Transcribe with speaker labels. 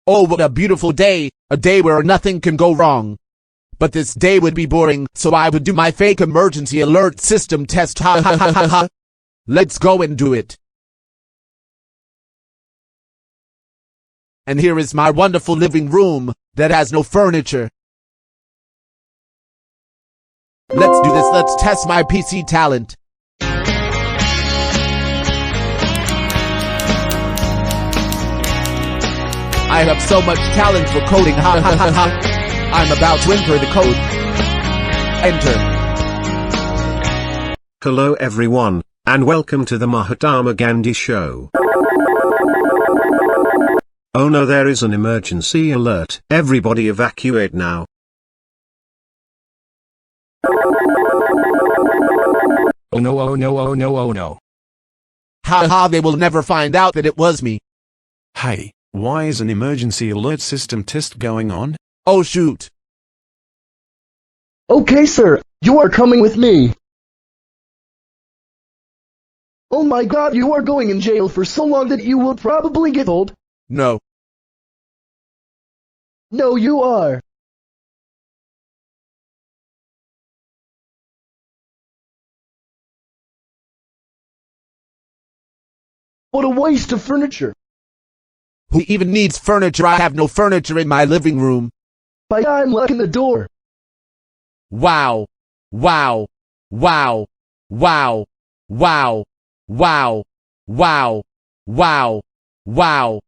Speaker 1: Oh, what a beautiful day, a day where nothing can go wrong. But this day would be boring, so I would do my fake emergency alert system test. Ha ha ha ha ha. Let's go and do it. And here is my wonderful living room that has no furniture. Let's do this. Let's test my PC talent. I have so much talent for coding. Ha ha ha ha. I'm about to enter the code. Enter.
Speaker 2: Hello everyone, and welcome to the Mahatma Gandhi Show. Oh no, there is an emergency alert. Everybody evacuate now.
Speaker 3: Oh no, oh no, oh no, oh no.
Speaker 1: Ha ha, they will never find out that it was me.
Speaker 4: Hey, why is an emergency alert system test going on?
Speaker 1: Oh shoot.
Speaker 5: Okay, sir, you are coming with me. Oh my god, you are going in jail for so long that you will probably get old.
Speaker 1: No.
Speaker 5: No, you are. What a waste of furniture.
Speaker 1: Who even needs furniture? I have no furniture in my living room.
Speaker 5: By I'm locking the door.
Speaker 1: Wow. Wow. Wow. Wow. Wow. Wow. Wow. Wow. Wow.